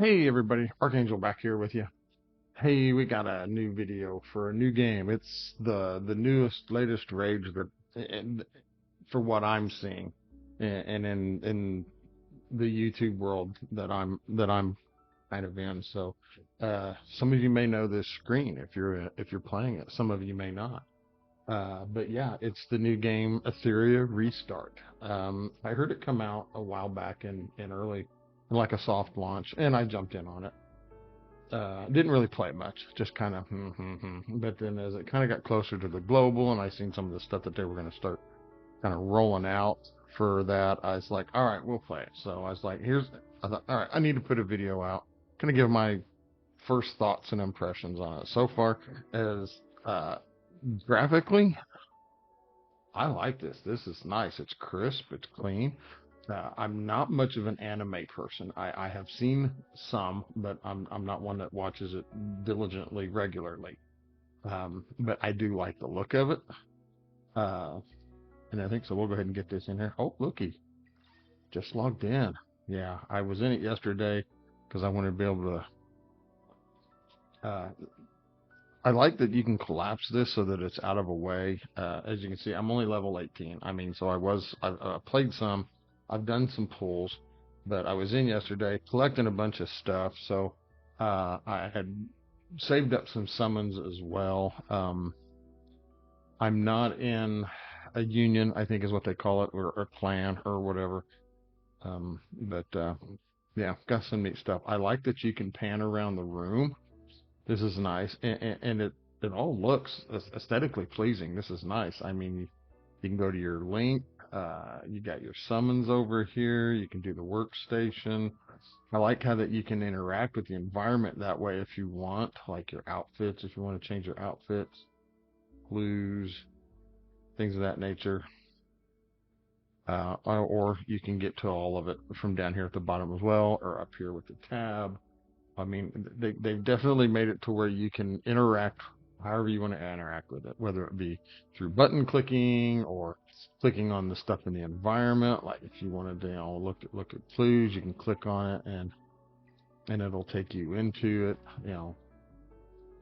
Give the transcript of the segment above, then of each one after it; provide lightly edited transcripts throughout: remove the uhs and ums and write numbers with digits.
Hey everybody, Archangel back here with you. Hey, we got a new video for a new game. It's the newest, latest rage that, and for what I'm seeing, and in the YouTube world that I'm kind of in. So, some of you may know this screen if you're playing it. Some of you may not. But yeah, it's the new game Etheria Restart. I heard it come out a while back in early, like a soft launch, and I jumped in on it. Didn't really play much, just kind of, But then as it kind of got closer to the global, and I seen some of the stuff that they were going to start kind of rolling out for that, I was like, all right, we'll play it. So I was like, I thought, all right, I need to put a video out, kind of give my first thoughts and impressions on it. So far, as graphically, I like this. This is nice. It's crisp. It's clean. I'm not much of an anime person. I have seen some, but I'm not one that watches it diligently regularly. But I do like the look of it. Uh, and I think so. We'll go ahead and get this in here. Oh, looky, just logged in. Yeah, I was in it yesterday because I wanted to be able to. I like that you can collapse this so that it's out of a way. As you can see, I'm only level 18. I mean, so I played some, I've done some pulls, but I was in yesterday collecting a bunch of stuff. So I had saved up some summons as well. I'm not in a union, I think is what they call it, or a clan or whatever. But yeah, got some neat stuff. I like that you can pan around the room. This is nice, and it all looks aesthetically pleasing. This is nice. I mean, you can go to your link. You got your summons over here. You can do the workstation. I like how that you can interact with the environment that way if you want, like your outfits, if you want to change your outfits, clues, things of that nature. Or you can get to all of it from down here at the bottom as well, or up here with the tab. I mean, they've definitely made it to where you can interact however you want to interact with it, whether it be through button clicking or clicking on the stuff in the environment. Like if you wanted to, look at clues, you can click on it and it'll take you into it.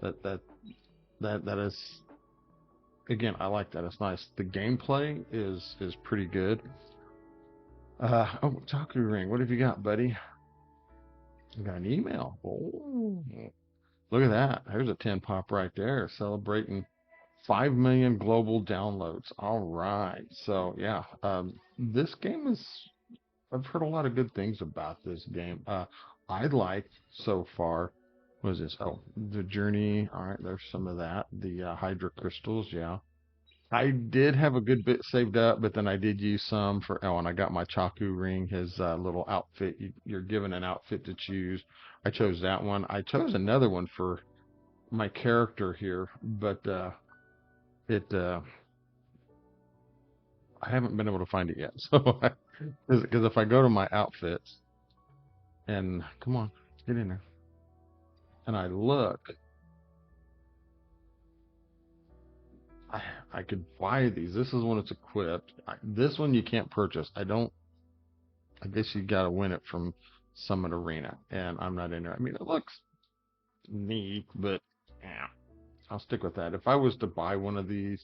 That that that is, again, I like that. It's nice. The gameplay is pretty good. Oh, Taku Ring, what have you got, buddy? I got an email. Oh. Look at that. There's a 10 pop right there celebrating 5 million global downloads. All right. So, yeah, this game is, I've heard a lot of good things about this game. I like so far, what is this? Oh, the journey. All right. There's some of that. The Hydra crystals. Yeah. I did have a good bit saved up, but then I did use some for, and I got my Chaku ring, his little outfit. You're given an outfit to choose. I chose that one. I chose another one for my character here, but it I haven't been able to find it yet. So, because if I go to my outfits and come on, get in there, and I look, I I could buy these. This is when it's equipped. This one you can't purchase. I don't. I guess you got to win it from Summit Arena, and I'm not in there. I mean, it looks neat, but yeah, I'll stick with that. If I was to buy one of these,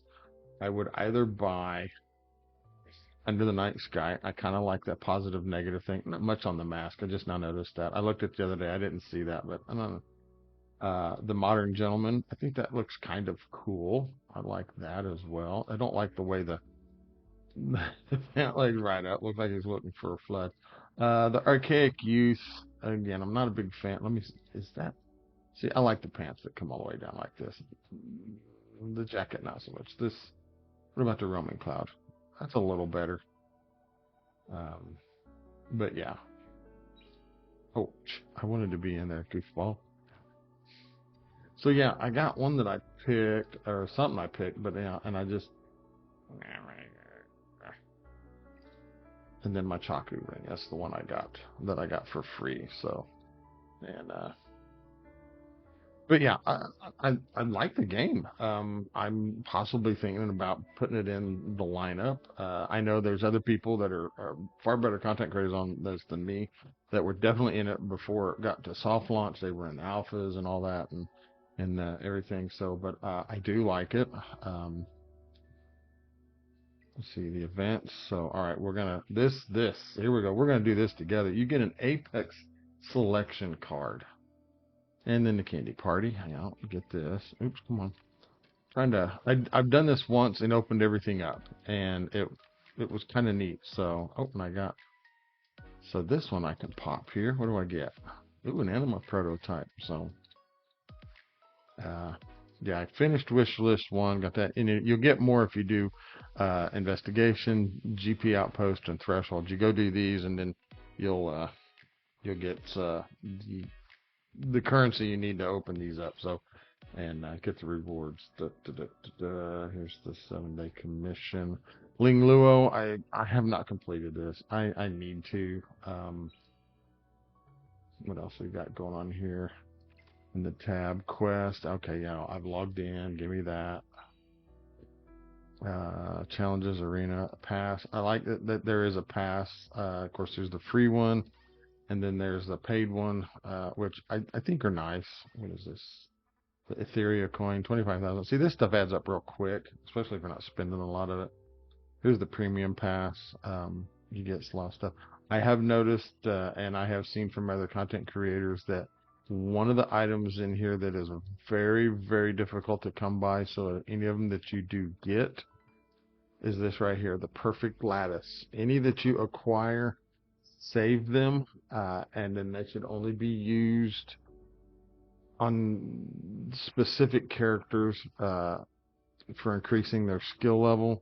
I would either buy Under the Night Sky. I kind of like that positive negative thing. Not much on the mask. I just now noticed that. I looked at it the other day. I didn't see that, but I don't know. The Modern Gentleman. I think that looks kind of cool. I like that as well. I don't like the way the legs right up. Looks like he's looking for a flood. The Archaic Youth. Again, I'm not a big fan. Let me. Is that? See, I like the pants that come all the way down like this. The jacket, not so much. This. What about the Roman Cloud? That's a little better. Um, but yeah. Oh, I wanted to be in there, goofball. So yeah, I got one that I picked or something I picked, but yeah, and I just and then my Chaku ring. That's the one I got that I got for free. So and But yeah, I like the game. I'm possibly thinking about putting it in the lineup. I know there's other people that are far better content creators on this than me that were definitely in it before it got to soft launch. They were in alphas and all that and everything. So, but I do like it. Um, let's see the events. So, all right, we're gonna this. Here we go. We're gonna do this together. You get an Apex selection card. And then the candy party. Hang on, get this. Oops, come on. I've done this once and opened everything up, and it was kind of neat. So, oh, and I got so this one I can pop here. What do I get? Ooh, an anima prototype. So, uh, yeah, I finished wish list one. Got that, and you'll get more if you do investigation, GP outpost, and threshold. You go do these, and then you'll get the currency you need to open these up. So, and get the rewards. Here's the 7-day commission. Ling Luo, I have not completed this. I need to. What else we got going on here? In the tab quest. Okay, yeah, I've logged in. Give me that. Challenges arena pass. I like that there is a pass. Of course, there's the free one, and then there's the paid one, which I think are nice. What is this? The Etheria coin, 25,000. See, this stuff adds up real quick, especially if you're not spending a lot of it. Here's the premium pass. You get a lot of stuff. I have noticed, and I have seen from other content creators that one of the items in here that is very, very difficult to come by, so any of them that you do get, is this right here, the perfect lattice. Any that you acquire, save them, and then they should only be used on specific characters for increasing their skill level.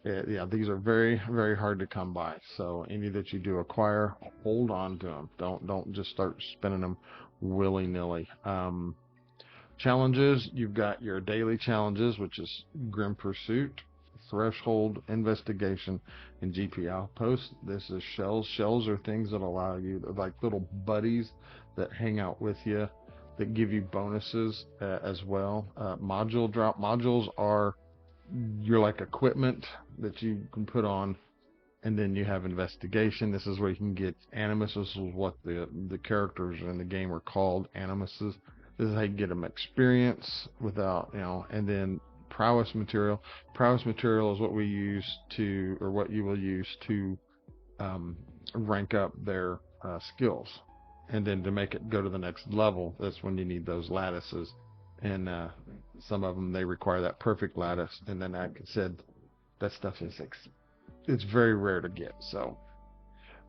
Yeah, these are very, very hard to come by. So any that you do acquire, hold on to them. Don't just start spending them willy-nilly. Challenges, you've got your daily challenges, which is Grim Pursuit, Threshold, Investigation, and GP Outpost. This is shells. Shells are things that allow you, like little buddies that hang out with you, that give you bonuses as well. Module drop. Modules are your like equipment that you can put on, and then you have investigation. This is where you can get animus. This is what the characters in the game are called, animuses. This is how you get them experience without, and then prowess material. Prowess material is what we use to, or what you will use to rank up their skills. And then to make it go to the next level, that's when you need those lattices. And some of them, they require that perfect lattice. And then, like I said, that stuff is it's very rare to get. So,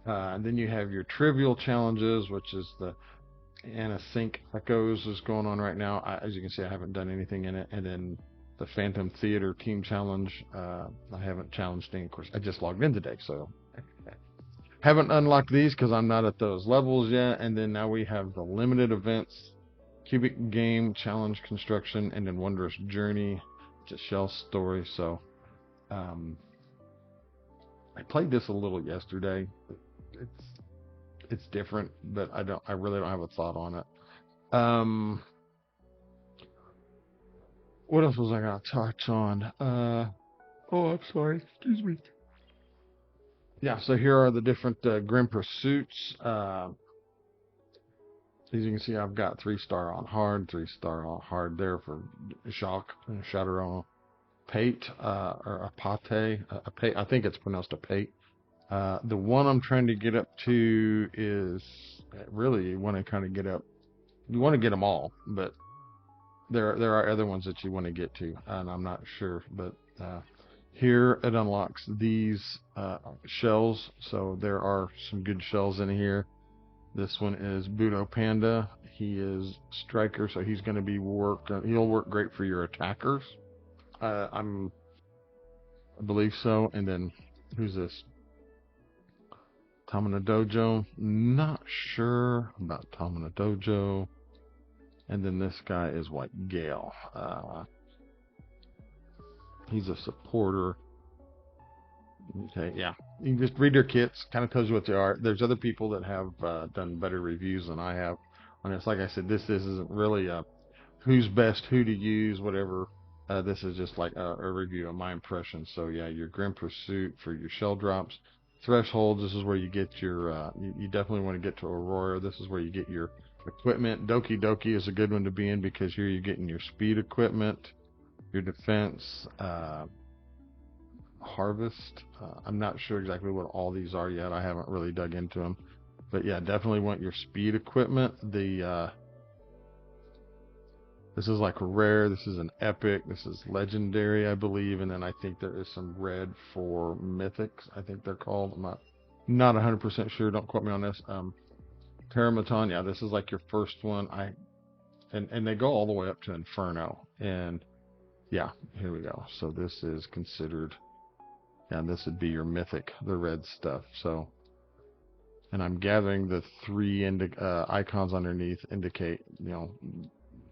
and then you have your trivial challenges, which is the Anasync Echoes is going on right now. As you can see, I haven't done anything in it. And then the Phantom Theater Team Challenge, I haven't challenged any. Of course, I just logged in today, so haven't unlocked these because I'm not at those levels yet. And then now we have the limited events, Cubic Game Challenge Construction, and then Wondrous Journey, just shell story. So I played this a little yesterday. It's different, but I really don't have a thought on it. What else was I gonna touch on? Oh, I'm sorry. Excuse me. Yeah, so here are the different Grim Pursuits. As you can see, I've got 3-star on hard, 3-star on hard there for shock and shutter on pate, or apate, I think it's pronounced apate. The one I'm trying to get up to is really you want to kind of get up. You want to get them all, but there are other ones that you want to get to, and I'm not sure, but here it unlocks these shells. So there are some good shells in here. This one is Budo Panda. He is striker, so he's going to be he'll work great for your attackers. I believe so. And then who's this? Tamina Dojo. Not sure about Tamina Dojo. And then this guy is White Gale. He's a supporter. Okay, yeah. You can just read their kits. Kind of tells you what they are. There's other people that have done better reviews than I have on this. Like I said, this isn't really a who's best, who to use, whatever. This is just like a review of my impressions. So yeah, your Grim Pursuit for your shell drops. Thresholds, this is where you get your, you definitely want to get to Aurora. This is where you get your equipment. Doki Doki is a good one to be in because here you're getting your speed equipment, your defense, harvest. I'm not sure exactly what all these are yet. I haven't really dug into them. But yeah, definitely want your speed equipment. This is like rare. This is an epic. This is legendary, I believe. And then I think there is some red for mythics. I think they're called. I'm not 100% sure. Don't quote me on this. Terramaton. Yeah, this is like your first one. And they go all the way up to Inferno. And yeah, here we go. So this is considered. Yeah, this would be your mythic, the red stuff. So, and I'm gathering the three icons underneath indicate,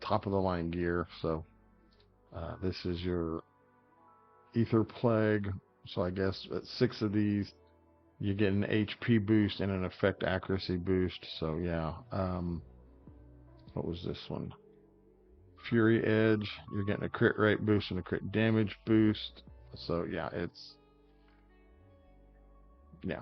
top of the line gear. So this is your Ether Plague. So I guess at 6 of these, you get an HP boost and an effect accuracy boost. So yeah. What was this one? Fury Edge. You're getting a crit rate boost and a crit damage boost. So yeah, yeah.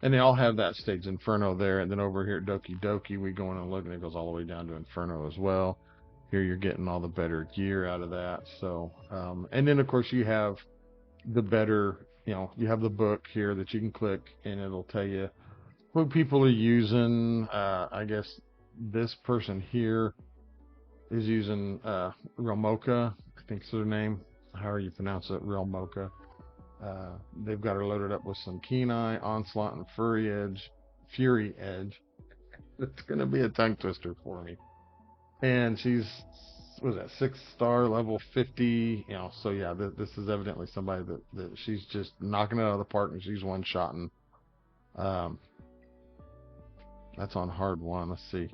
And they all have that stage Inferno there. And then over here at Doki Doki, we go in and look, and it goes all the way down to Inferno as well. Here you're getting all the better gear out of that. So, and then of course you have the better, you have the book here that you can click, and it'll tell you what people are using. I guess this person here is using Real Mocha. I think it's their name. However you pronounce it, Real Mocha. They've got her loaded up with some Kenai, Onslaught, and Fury Edge. It's going to be a tongue twister for me. And she's, what was that, 6-star, level 50. So yeah, this is evidently somebody that she's just knocking it out of the park, and she's one-shotting. That's on hard one. Let's see.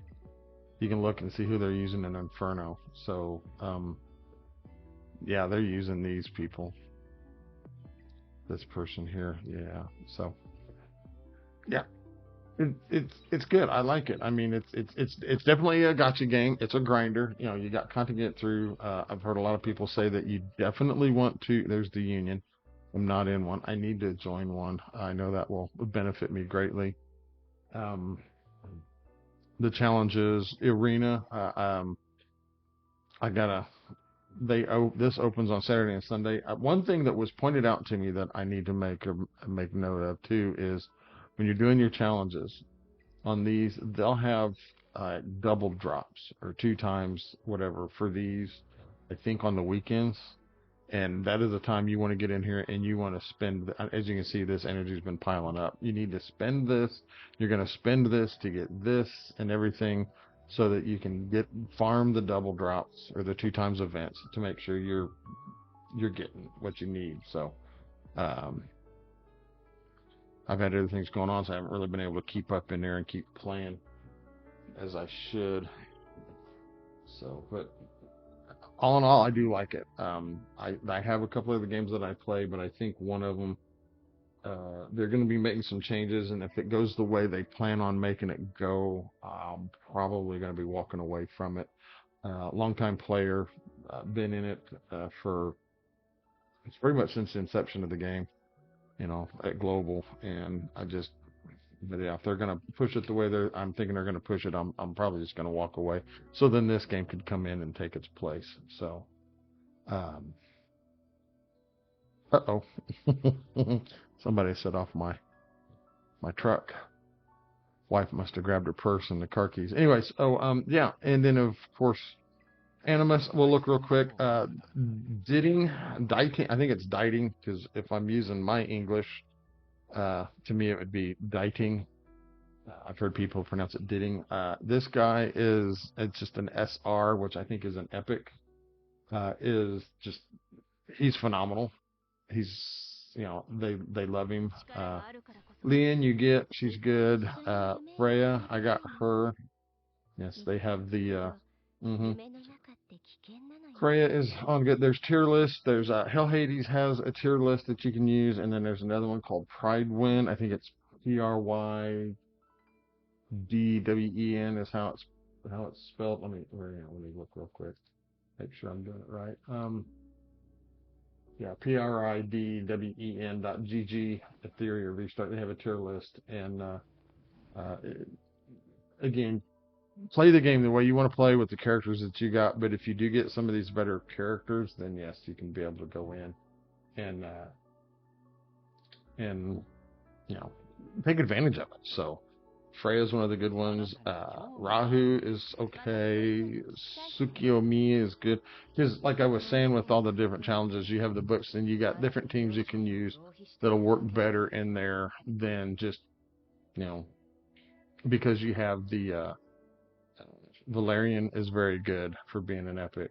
You can look and see who they're using in Inferno. So, yeah, they're using these people. This person here, yeah. So, yeah, it's good. I like it. I mean, it's definitely a gotcha game. It's a grinder. You got content to get through. I've heard a lot of people say that you definitely want to. There's the Union. I'm not in one. I need to join one. I know that will benefit me greatly. The challenges arena. I gotta. This opens on Saturday and Sunday. One thing that was pointed out to me that I need to make note of too is when you're doing your challenges on these, they'll have double drops or 2 times whatever for these. I think on the weekends, and that is the time you want to get in here and you want to spend. As you can see, this energy's been piling up. You need to spend this. You're going to spend this to get this and everything, so that you can farm the double drops or the 2 times events to make sure you're getting what you need. So I've had other things going on, so I haven't really been able to keep up in there and keep playing as I should. So, but all in all, I do like it. I have a couple of the games that I play, but I think one of them, they're going to be making some changes, and if it goes the way they plan on making it go, I'm probably going to be walking away from it. Longtime player, been in it for it's pretty much since the inception of the game, at Global, and but yeah, if they're going to push it the way I'm thinking they're going to push it, I'm probably just going to walk away. So then this game could come in and take its place. So, uh-oh. Somebody set off my truck. Wife must have grabbed her purse and the car keys. Anyways, yeah, and then of course Animus. We'll look real quick. Diting, I think it's diting, because if I'm using my English, to me it would be diting. I've heard people pronounce it ditting. This guy it's just an SR, which I think is an epic. He's phenomenal. They love him. Lian, she's good. Freya, I got her. Yes, they have the. Freya is on good. There's tier lists. There's Hell Hades has a tier list that you can use, and then there's another one called Pride Wind. I think it's PRY. Pridwen is how it's spelled. Let me look real quick. Make sure I'm doing it right. Yeah, Pridwen.gg, Etheria restart. They have a tier list, and uh, it- again, play the game the way you want to play with the characters that you got. But if you do get some of these better characters, then yes, you can be able to go in and and you know take advantage of it. So Freya's one of the good ones. Rahu is okay. Tsukiyomi is good. Because, like I was saying, with all the different challenges, you have the books, and you got different teams you can use that'll work better in there than just, you know, because you have the Valerian is very good for being an epic.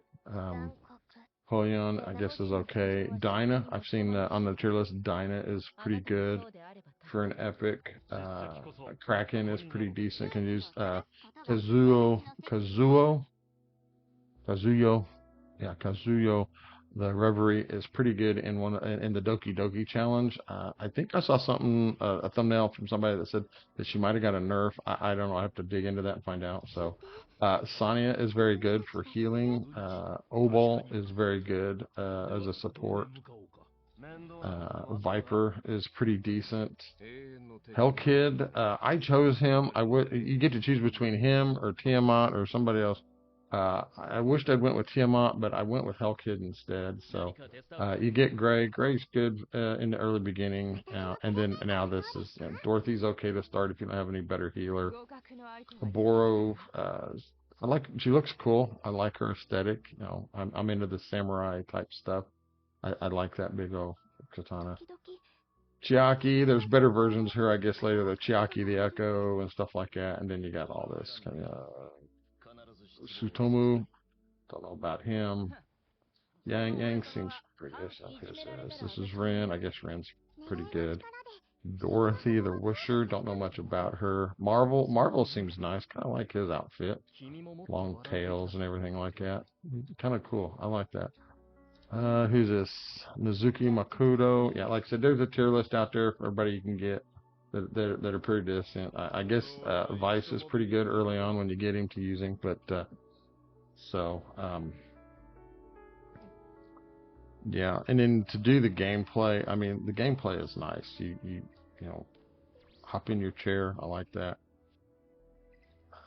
Holion, I guess, is okay. Dinah, I've seen on the tier list, Dinah is pretty good for an epic. Kraken is pretty decent. Can use Kazuyo, yeah, Kazuyo. The Reverie is pretty good in the Doki Doki challenge. I think I saw something a thumbnail from somebody that said that she might have got a nerf. I don't know. I have to dig into that and find out. So Sonya is very good for healing. Obol is very good as a support. Viper is pretty decent. Hellkid, I chose him. You get to choose between him or Tiamat or somebody else. I wished I'd went with Tiamat, but I went with Hellkid instead. So you get Gray. Gray's good in the early beginning, and then now this is Dorothy's okay to start if you don't have any better healer. Boro, she looks cool. I like her aesthetic. I'm into the samurai type stuff. I like that big old katana. Chiaki, there's better versions here, I guess, later. The Chiaki, the Echo, and stuff like that. And then you got all this kind of Sutomu. Don't know about him. Yang seems pretty good. This is Ren. I guess Ren's pretty good. Dorothy, the Wisher. Don't know much about her. Marvel seems nice. Kind of like his outfit. Long tails and everything like that. Kind of cool. I like that. Who's this? Mizuki Makoto. Yeah, like I said, there's a tier list out there for everybody you can get that are pretty decent. I guess Vice is pretty good early on when you get him to using, but yeah. And then to do the gameplay, I mean, the gameplay is nice. You know, hop in your chair. I like that.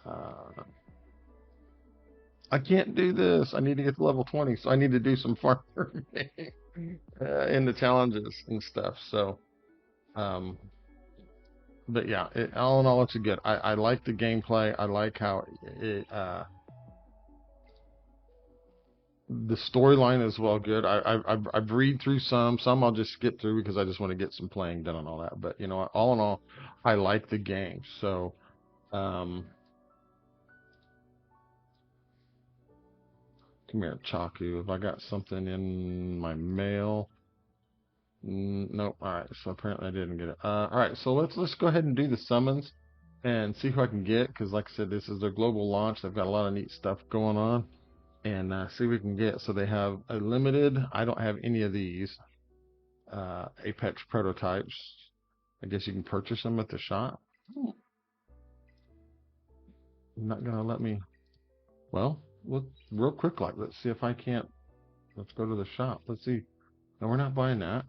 Uh, I can't do this. I need to get to level 20, so I need to do some farming in the challenges and stuff. So, um, but yeah, all in all, it's a good. I like the gameplay. I like how the storyline is well good. I've read through some I'll just skip through because I just want to get some playing done and all that. But all in all, I like the game. So, um, come here, Chaku. Have I got something in my mail? Nope. All right. So apparently I didn't get it. All right. So let's go ahead and do the summons and see who I can get because, like I said, this is their global launch. They've got a lot of neat stuff going on, and see what we can get. So they have a limited. I don't have any of these Apex prototypes. I guess you can purchase them at the shop. Not gonna let me. Well, look real quick. Let's see if I can't. Let's go to the shop. Let's see. No, we're not buying that.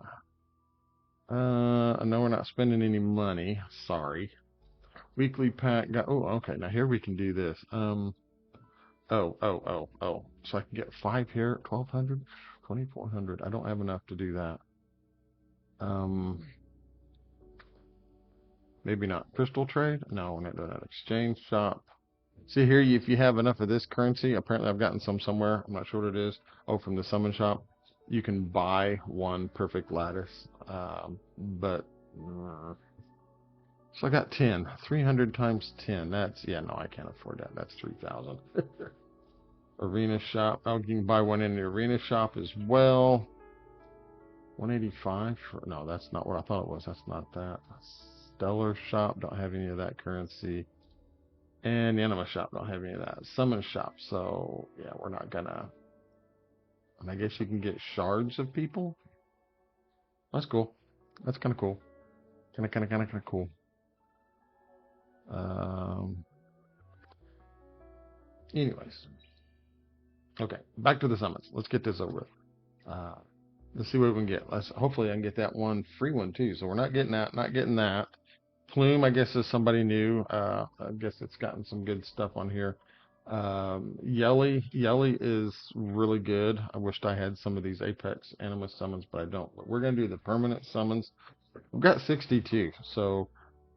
No, we're not spending any money. Sorry. Weekly pack. Oh, okay. Now here we can do this. Oh. So I can get 5 here, 1,200, 2,400. I don't have enough to do that. Maybe not. Crystal trade? No, we're not doing that. Exchange shop. See here, if you have enough of this currency, apparently I've gotten some somewhere. I'm not sure what it is. Oh, from the summon shop. You can buy one perfect lattice. But so I got 10. 300 times 10. Yeah, no, I can't afford that. That's 3,000. Arena shop. Oh, you can buy one in the arena shop as well. 185 no, that's not what I thought it was. That's not that. Stellar shop, don't have any of that currency. And the Anima shop, don't have any of that. Summon shop, so yeah, we're not gonna. And I guess you can get shards of people. That's cool. That's kind of cool. Kind of cool. Anyways, okay, back to the summons. Let's get this over with. Let's see what we can get. Hopefully I can get that one free one too. So we're not getting that, not getting that. Plume, I guess, is somebody new. I guess it's gotten some good stuff on here. Yelly is really good. I wished I had some of these Apex Animus summons, but I don't. But we're gonna do the permanent summons. We've got 62, so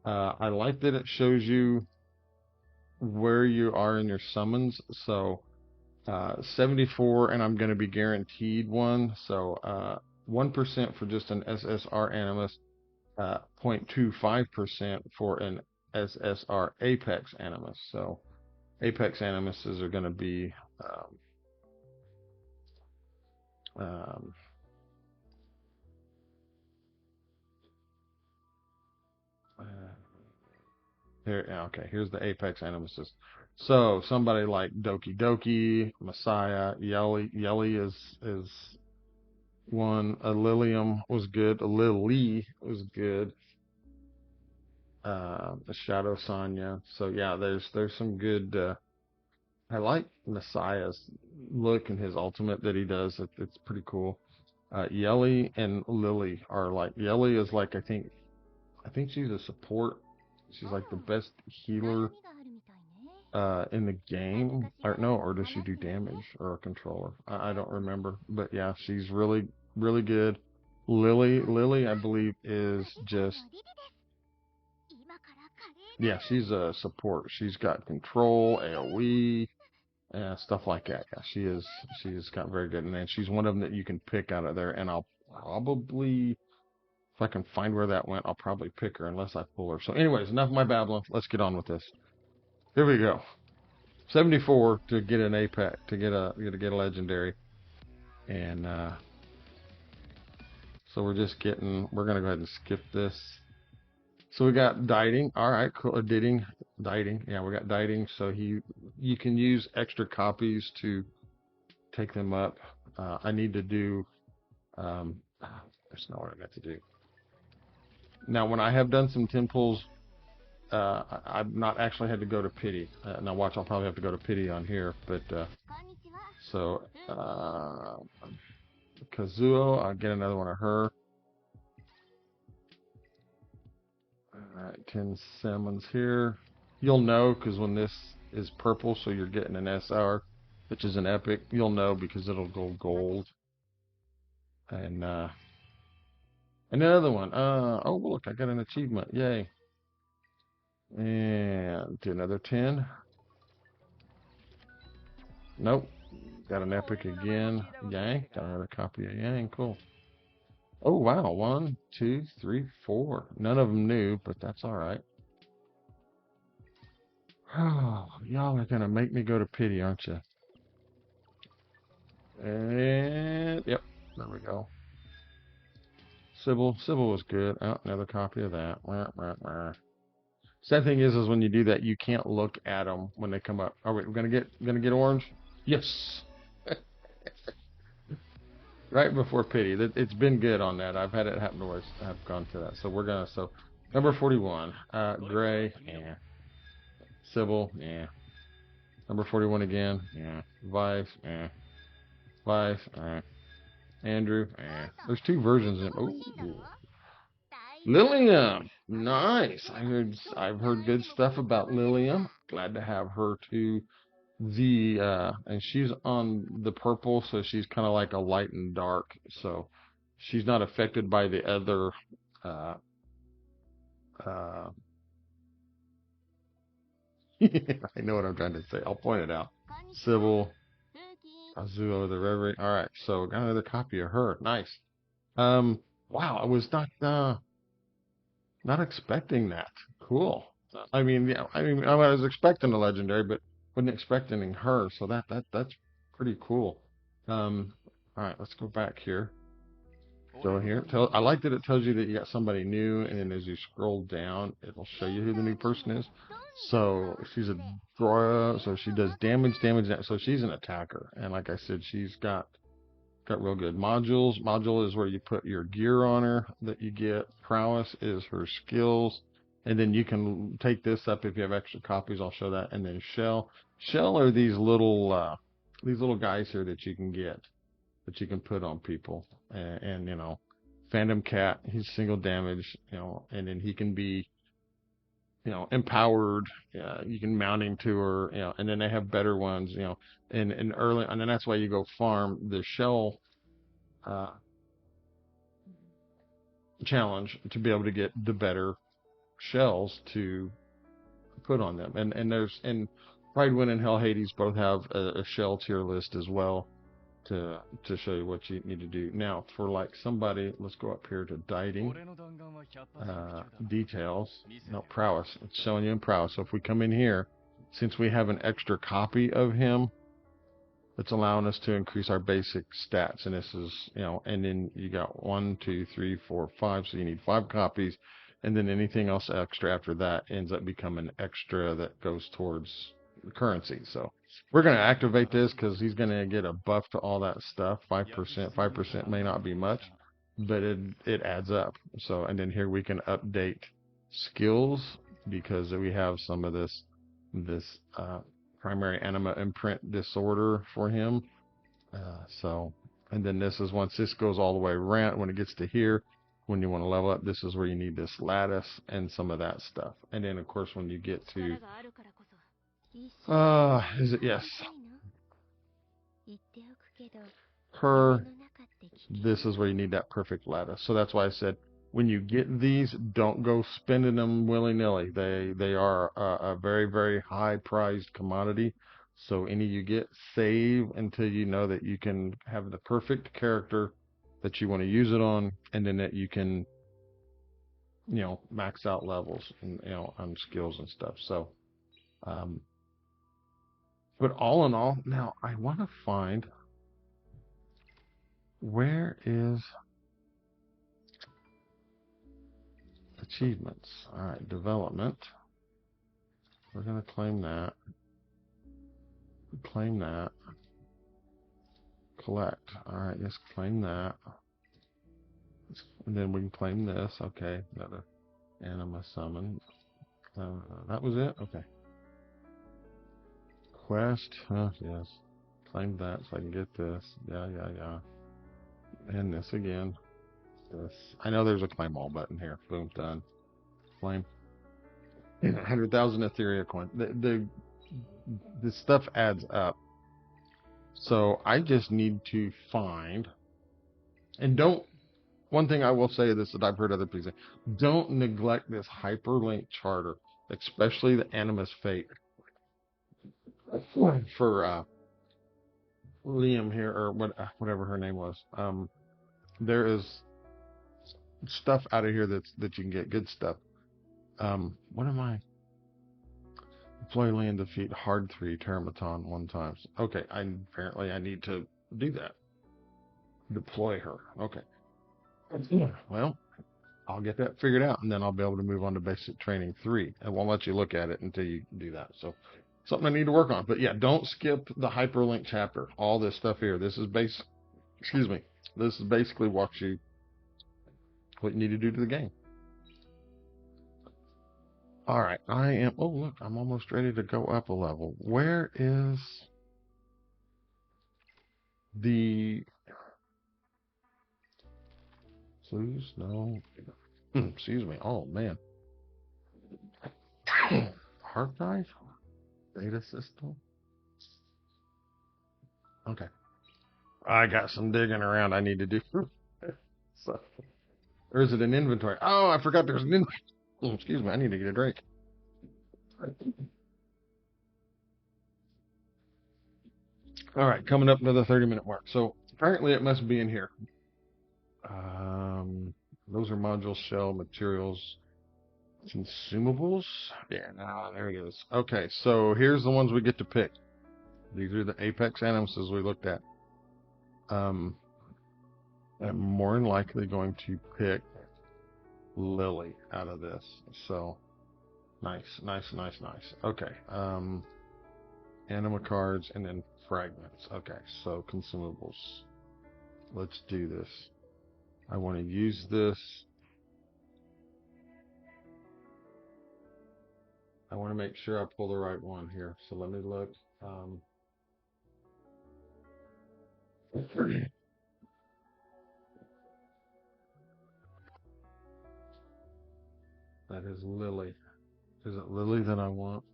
I like that it shows you where you are in your summons. So 74, and I'm going to be guaranteed one. So 1% for just an SSR Animus, 0.25% for an SSR Apex Animus. So Apex Animuses are going to be um, uh, here. Okay, here's the Apex Animuses. So somebody like Doki Doki, Messiah, Yelly is one. A Lilium was good. A Lily was good. The Shadow Sonya. So yeah, there's some good. I like Messiah's look and his ultimate that he does. It's pretty cool. Yelly and Lily are like Yelly is like I think she's a support. She's like the best healer in the game. Or no, or does she do damage or a controller? I don't remember. But yeah, she's really good. Lily, I believe, is just yeah, she's a support. She's got control, AoE, stuff like that. Yeah, she's got very good. And then she's one of them that you can pick out of there. And I'll probably, if I can find where that went, I'll probably pick her unless I pull her. So anyways, enough of my babbling. Let's get on with this. Here we go. 74 to get an Apex, to get a legendary. And so we're gonna go ahead and skip this. So we got dieting. All right, cool. Dieting. Yeah, we got dieting. So you can use extra copies to take them up. I need to do. There's not what I meant to do. Now, when I have done some 10 pulls, I've not actually had to go to pity. Now, watch. I'll probably have to go to pity on here, but so Kazuo, I'll get another one of her. Alright, 10 summons here. You'll know because when this is purple, so you're getting an SR, which is an epic, you'll know because it'll go gold. And another one. Oh look, I got an achievement. Yay. And do another 10. Nope. Got an epic again. Yang. Got another copy of Yang. Cool. Oh wow. 1, 2, 3, 4. None of them new, but that's alright. Oh, y'all are gonna make me go to pity, aren't you? And yep, there we go. Sybil was good. Oh, another copy of that. Sad thing is when you do that, you can't look at them when they come up. Are we gonna get orange? Yes. Right before pity. It's been good on that. I've had it happen twice. I've gone to that. So number 41. Gray. Yeah. Sybil. Yeah. Number 41 again. Yeah. Vice. Yeah. Vice. Andrew. There's two versions of him. Ooh. Lilium. Nice. I've heard good stuff about Lilium. Glad to have her too. And she's on the purple, so she's kind of like a light and dark. So she's not affected by the other uh I know what I'm trying to say. I'll point it out. Sybil, Kazuo, the Reverie. All right, so got another copy of her. Nice. Wow, I was not expecting that. Cool. I mean, yeah, I was expecting a legendary, but wasn't expecting her. So that's pretty cool. All right, let's go back here. Go here. I like that it tells you that you got somebody new, and then as you scroll down, it'll show you who the new person is. So she's a Dora, so she does damage. So she's an attacker, and like I said, she's got real good modules. Module is where you put your gear on her that you get. Prowess is her skills. And then you can take this up if you have extra copies. I'll show that. And then shell. Shell are these little guys here that you can get, that you can put on people. And you know, Phantom Cat, he's single damage, you know, and then he can be, you know, empowered. You can mount him to her, you know, and then they have better ones, you know, and early, and then that's why you go farm the shell uh, challenge to be able to get the better shells to put on them. And Pridewind and Hell Hades both have a shell tier list as well to show you what you need to do. Now, for like somebody, let's go up here to dieting, details, no, prowess. It's showing you in prowess. So if we come in here, since we have an extra copy of him, it's allowing us to increase our basic stats. And this is, you know, and then you got 1, 2, 3, 4, 5. So you need 5 copies. And then anything else extra after that ends up becoming extra that goes towards currency. So we're going to activate this because he's going to get a buff to all that stuff. 5%. 5% may not be much, but it adds up. So, and then here we can update skills because we have some of this primary anima imprint disorder for him. And then this is once this goes all the way around, when it gets to here, when you want to level up, this is where you need this lattice and some of that stuff. And then of course when you get to is it yes, her, this is where you need that perfect lattice. So that's why I said when you get these, don't go spending them willy-nilly. They are a very, very high prized commodity. So any you get, save until you know that you can have the perfect character that you want to use it on, and then that you can, you know, max out levels and, you know, on skills and stuff. So but all in all, now I want to find, where is achievements? All right, development. We're going to claim that. Claim that. Collect. All right, let's claim that. And then we can claim this. Okay, another anima summon. That was it? Okay. Quest. Yes. Claim that so I can get this. Yeah. And this again. This. I know there's a claim all button here. Boom, done. Claim. 100,000 Etheria coin. The stuff adds up. So I just need to find, and don't, one thing I will say this that I've heard other people say, don't neglect this hyperlink charter, especially the Animus Fate for Liam here, or whatever her name was. There is stuff out of here that you can get, good stuff. What am I? Deploy land, defeat hard 3 Teramaton 1 time. Okay, apparently I need to do that. Deploy her. Okay. Well, I'll get that figured out, and then I'll be able to move on to basic training 3. I won't let you look at it until you do that. So, something I need to work on. But yeah, don't skip the hyperlink chapter. All this stuff here. This is This is basically what you need to do to the game. All right, oh look, I'm almost ready to go up a level. Where is the clues? No. Excuse me. Oh man. Hard drive? Data system? Okay. I got some digging around I need to do. So, or is it an inventory? Oh, I forgot there's an inventory. Excuse me, I need to get a drink. All right, coming up to the 30-minute mark. So apparently it must be in here. Those are module shell materials, consumables. Yeah, there it is. Okay, so here's the ones we get to pick. These are the apex animuses we looked at. I'm more than likely going to pick Lily out of this. So nice. Okay. Anima cards and then fragments. Okay, so consumables. Let's do this. I want to use this. I want to make sure I pull the right one here. So let me look. Um, that is Lily. Is it Lily that I want?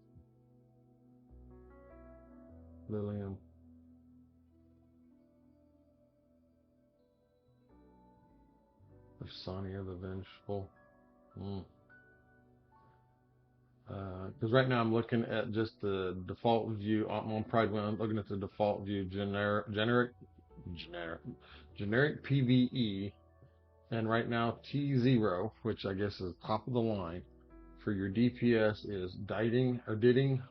Lilium. Of Sonia the Vengeful. Mm. Because right now I'm looking at just the default view. I'm probably when I'm looking at the default view, generic, generic PVE, and right now T0, which I guess is top of the line for your DPS, is Diding,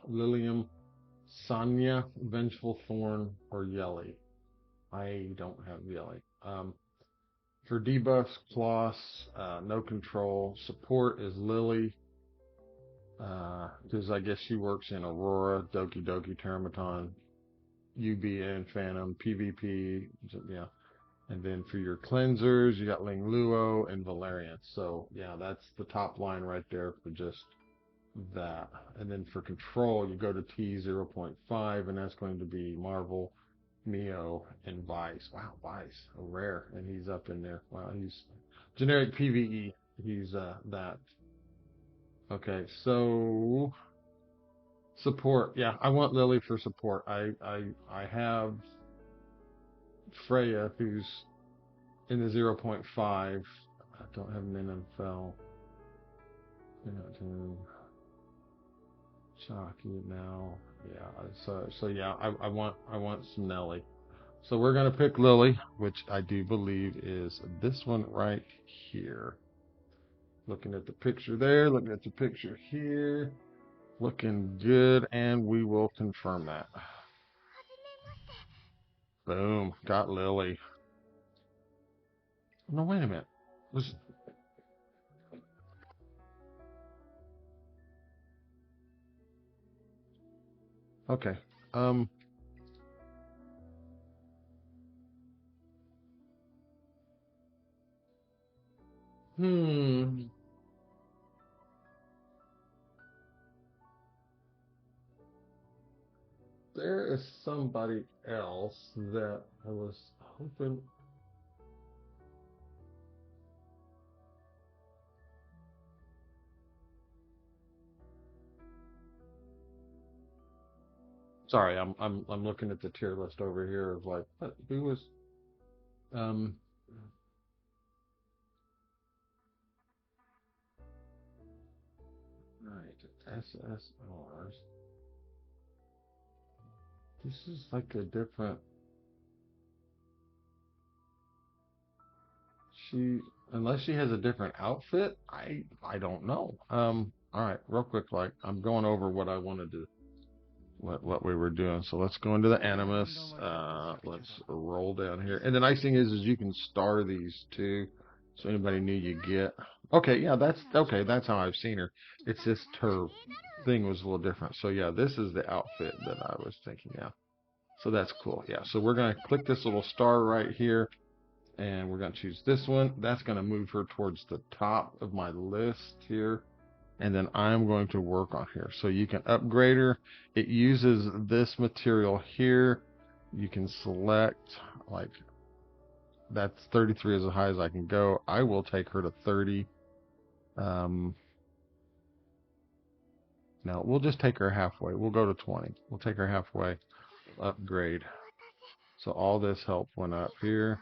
Lilium, Sonya, Vengeful Thorn, or Yelly. I don't have Yelly. For debuffs, Kloss, no control. Support is Lily, because I guess she works in Aurora, Doki Doki, Termaton, UBN, Phantom, PvP, yeah. And then for your cleansers, you got Ling Luo and Valerian. So yeah, that's the top line right there for just that. And then for control, you go to T0.5, and that's going to be Marvel, Mio, and Vice. Wow, Vice, a rare, and he's up in there. Wow, he's generic PvE. He's that. Okay, so support. Yeah, I want Lily for support. I have Freya, who's in the 0.5. I don't have Min and Fell. Shocky now. Yeah, so yeah, I want some Nelly. So we're gonna pick Lily, which I do believe is this one right here. Looking at the picture there, looking at the picture here, looking good, and we will confirm that. Boom, got Lily. No, wait a minute. Was okay. Um, hmm. There is somebody else that I was hoping. Sorry, I'm looking at the tier list over here of like who was um right SSRs. This is like a different. She unless she has a different outfit, I don't know. All right, real quick, like I'm going over what I wanted to what we were doing. So let's go into the Animus. Let's roll down here. And the nice thing is you can star these too. So anybody new you get. Okay, yeah, that's okay. That's how I've seen her. It's just her thing was a little different. So yeah, this is the outfit that I was thinking. Yeah. So that's cool. Yeah. So we're gonna click this little star right here, and we're gonna choose this one. That's gonna move her towards the top of my list here, and then I'm going to work on here. So you can upgrade her. It uses this material here. You can select like that's 33 as high as I can go. I will take her to 30. Um, no, we'll just take her halfway. We'll go to 20. We'll take her halfway. Upgrade. So all this help went up here.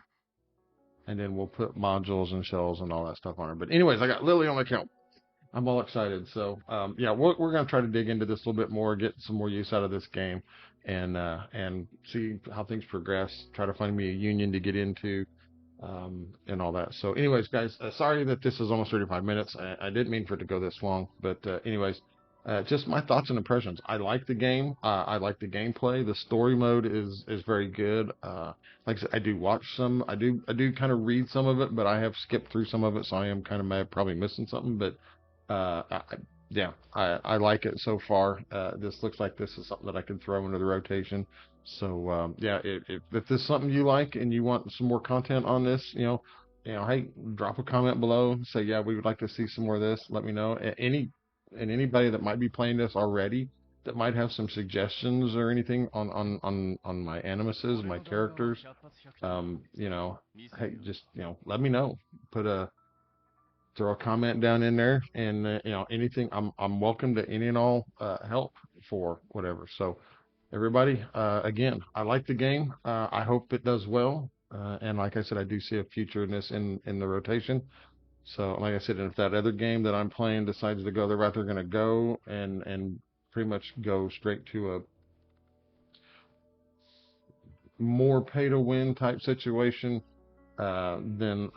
And then we'll put modules and shells and all that stuff on her. But anyways, I got Lily on my account. I'm all excited. So yeah, we're gonna try to dig into this a little bit more, get some more use out of this game, and see how things progress. Try to find me a union to get into, and all that. So anyways, guys, sorry that this is almost 35 minutes. I didn't mean for it to go this long, but anyways. Just my thoughts and impressions. I like the game. I like the gameplay. The story mode is very good. Like I said, I do watch some. I do kind of read some of it, but I have skipped through some of it, so I am kind of probably missing something. But yeah, I like it so far. This looks like this is something that I can throw into the rotation. So yeah, if this is something you like and you want some more content on this, hey, drop a comment below. Say yeah, we would like to see some more of this. Let me know. Any and anybody that might be playing this already that might have some suggestions or anything on my animuses, my characters, you know, hey, just, you know, let me know. Put a throw a comment down in there, and you know, anything. I'm welcome to any and all help for whatever. So everybody, again, I like the game. I hope it does well. And like I said, I do see a future in this in the rotation. So like I said, if that other game that I'm playing decides to go the route they're going to go, and pretty much go straight to a more pay to win type situation, then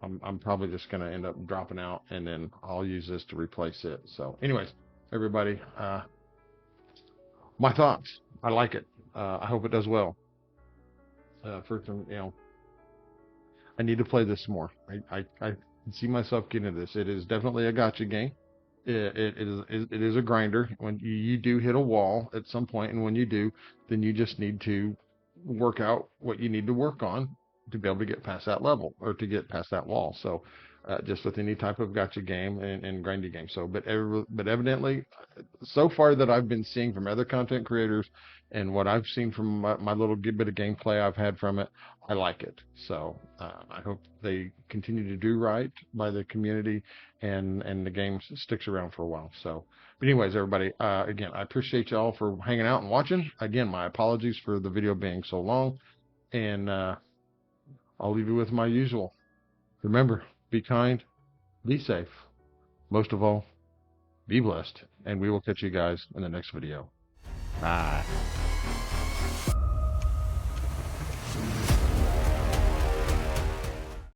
I'm probably just going to end up dropping out, and then I'll use this to replace it. So, anyways, everybody, my thoughts. I like it. I hope it does well. First, you know, I need to play this more. I see myself getting into this. It is definitely a gotcha game. It is a grinder. When you do hit a wall at some point, and when you do, then you just need to work out what you need to work on to be able to get past that level or to get past that wall. So, just with any type of gotcha game and grindy game. So, but evidently, so far that I've been seeing from other content creators and what I've seen from my little bit of gameplay I've had from it, I like it. So I hope they continue to do right by the community, and the game sticks around for a while. So, but anyways, everybody, again, I appreciate y'all for hanging out and watching. Again, my apologies for the video being so long, and I'll leave you with my usual. Remember, be kind, be safe. Most of all, be blessed, and we will catch you guys in the next video. Bye.